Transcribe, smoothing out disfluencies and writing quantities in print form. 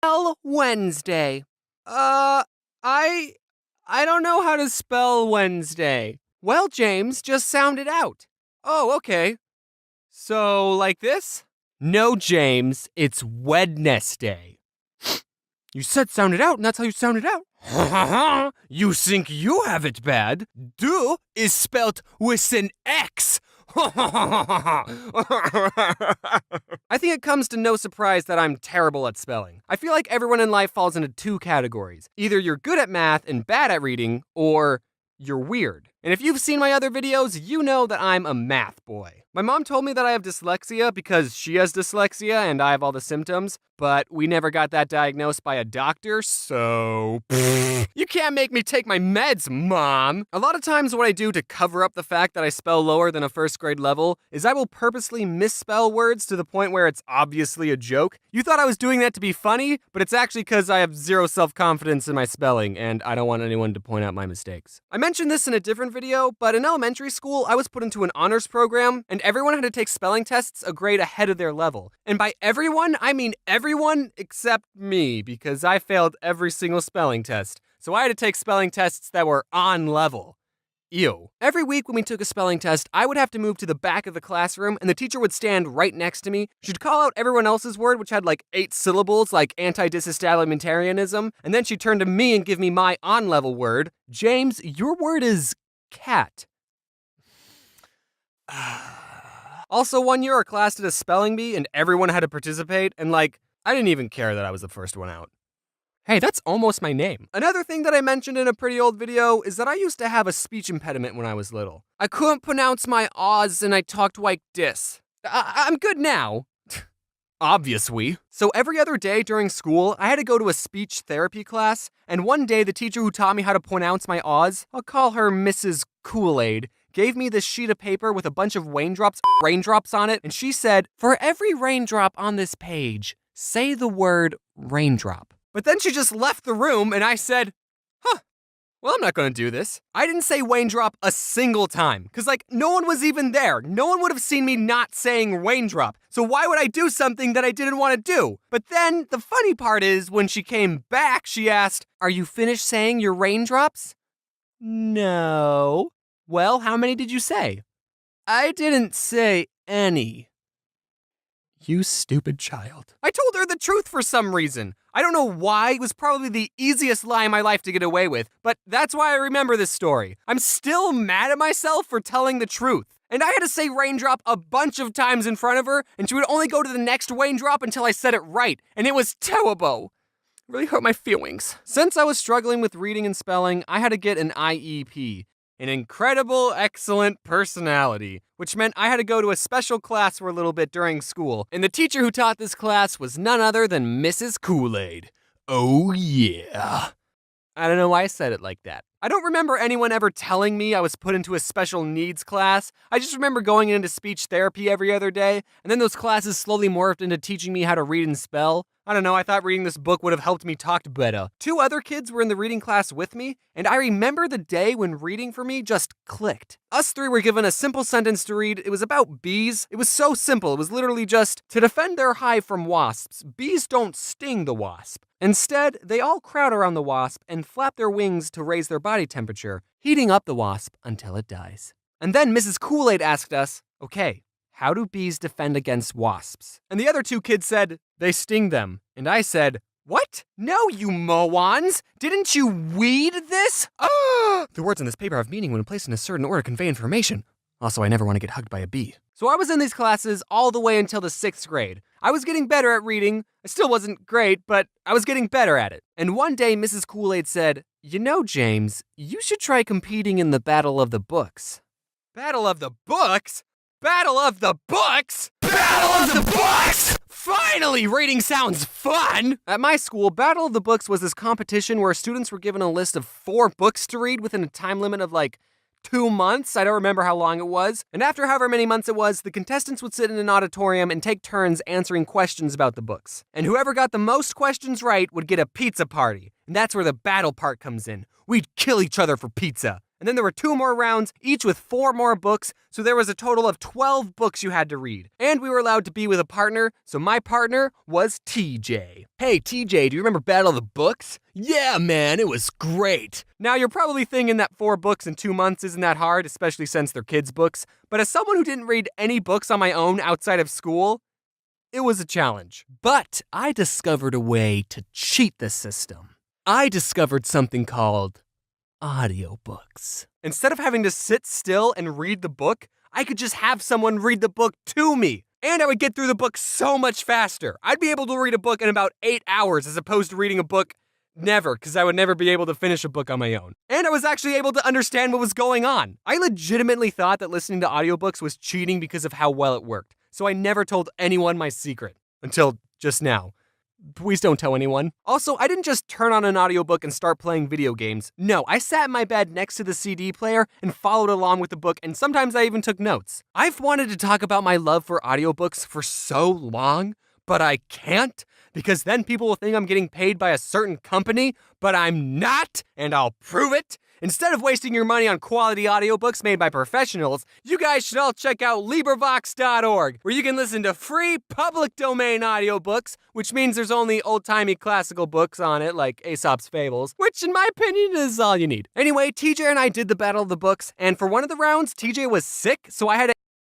Spell Wednesday. I don't know how to spell Wednesday. Well, James, just sound it out. Oh, okay. So, like this? No, James, it's Wednesday. You said sound it out, and that's how you sound it out. You think you have it bad? Do is spelt with an X. I think it comes to no surprise that I'm terrible at spelling. I feel like everyone in life falls into two categories. Either you're good at math and bad at reading, or you're weird. And if you've seen my other videos, you know that I'm a math boy. My mom told me that I have dyslexia because she has dyslexia and I have all the symptoms, but we never got that diagnosed by a doctor, so you can't make me take my meds, Mom. A lot of times what I do to cover up the fact that I spell lower than a first grade level is I will purposely misspell words to the point where it's obviously a joke. You thought I was doing that to be funny, but it's actually because I have zero self-confidence in my spelling and I don't want anyone to point out my mistakes. I mentioned this in a different video, but in elementary school, I was put into an honors program and everyone had to take spelling tests a grade ahead of their level. And by everyone, I mean everyone except me, because I failed every single spelling test. So I had to take spelling tests that were on level. Ew. Every week when we took a spelling test, I would have to move to the back of the classroom and the teacher would stand right next to me. She'd call out everyone else's word, which had like 8 syllables, like anti-disestablishmentarianism, and then she'd turn to me and give me my on-level word. James, your word is cat. Also, one year our class did a spelling bee and everyone had to participate, and I didn't even care that I was the first one out. Hey, that's almost my name. Another thing that I mentioned in a pretty old video is that I used to have a speech impediment when I was little. I couldn't pronounce my O's and I talked like this. I'm good now. Obviously. So every other day during school, I had to go to a speech therapy class, and one day the teacher who taught me how to pronounce my O's, I'll call her Mrs. Kool-Aid, gave me this sheet of paper with a bunch of raindrops on it, and she said, "For every raindrop on this page, say the word raindrop." But then she just left the room, and I said, well, I'm not gonna do this. I didn't say raindrop a single time, because no one was even there. No one would have seen me not saying raindrop. So why would I do something that I didn't want to do? But then the funny part is, when she came back, she asked, "Are you finished saying your raindrops?" No. Well, how many did you say? I didn't say any. You stupid child. I told her the truth for some reason. I don't know why. It was probably the easiest lie in my life to get away with, but that's why I remember this story. I'm still mad at myself for telling the truth. And I had to say raindrop a bunch of times in front of her, and she would only go to the next raindrop until I said it right, and it was terrible. It really hurt my feelings. Since I was struggling with reading and spelling, I had to get an IEP. An incredible, excellent personality, which meant I had to go to a special class for a little bit during school, and the teacher who taught this class was none other than Mrs. Kool-Aid. Oh yeah. I don't know why I said it like that. I don't remember anyone ever telling me I was put into a special needs class. I just remember going into speech therapy every other day, and then those classes slowly morphed into teaching me how to read and spell. I don't know, I thought reading this book would have helped me talk better. 2 other kids were in the reading class with me, and I remember the day when reading for me just clicked. Us 3 were given a simple sentence to read. It was about bees. It was so simple. It was literally just, to defend their hive from wasps, bees don't sting the wasp. Instead, they all crowd around the wasp and flap their wings to raise their body temperature, heating up the wasp until it dies. And then Mrs. Kool-Aid asked us, okay, how do bees defend against wasps? And the other 2 kids said, they sting them. And I said, what? No, you morons! Didn't you read this? The words on this paper have meaning when placed in a certain order to convey information. Also, I never want to get hugged by a bee. So I was in these classes all the way until the 6th grade. I was getting better at reading. I still wasn't great, but I was getting better at it. And one day, Mrs. Kool-Aid said, you know, James, you should try competing in the Battle of the Books. Battle of the Books? Battle of the Books? Battle of the Books! Finally, reading sounds fun! At my school, Battle of the Books was this competition where students were given a list of 4 books to read within a time limit of 2 months. I don't remember how long it was. And after however many months it was, the contestants would sit in an auditorium and take turns answering questions about the books. And whoever got the most questions right would get a pizza party. And that's where the battle part comes in. We'd kill each other for pizza. And then there were 2 more rounds, each with 4 more books, so there was a total of 12 books you had to read. And we were allowed to be with a partner, so my partner was TJ. Hey TJ, do you remember Battle of the Books? Yeah man, it was great. Now you're probably thinking that 4 books in 2 months isn't that hard, especially since they're kids' books, but as someone who didn't read any books on my own outside of school, it was a challenge. But I discovered a way to cheat the system. I discovered something called audiobooks. Instead of having to sit still and read the book, I could just have someone read the book to me. And I would get through the book so much faster. I'd be able to read a book in about 8 hours as opposed to reading a book never, because I would never be able to finish a book on my own. And I was actually able to understand what was going on. I legitimately thought that listening to audiobooks was cheating because of how well it worked. So I never told anyone my secret. Until just now. Please don't tell anyone. Also, I didn't just turn on an audiobook and start playing video games. No, I sat in my bed next to the CD player and followed along with the book, and sometimes I even took notes. I've wanted to talk about my love for audiobooks for so long, but I can't, because then people will think I'm getting paid by a certain company, but I'm not, and I'll prove it. Instead of wasting your money on quality audiobooks made by professionals, you guys should all check out LibriVox.org, where you can listen to free public domain audiobooks, which means there's only old-timey classical books on it, like Aesop's Fables, which in my opinion is all you need. Anyway, TJ and I did the Battle of the Books, and for one of the rounds, TJ was sick, so I had to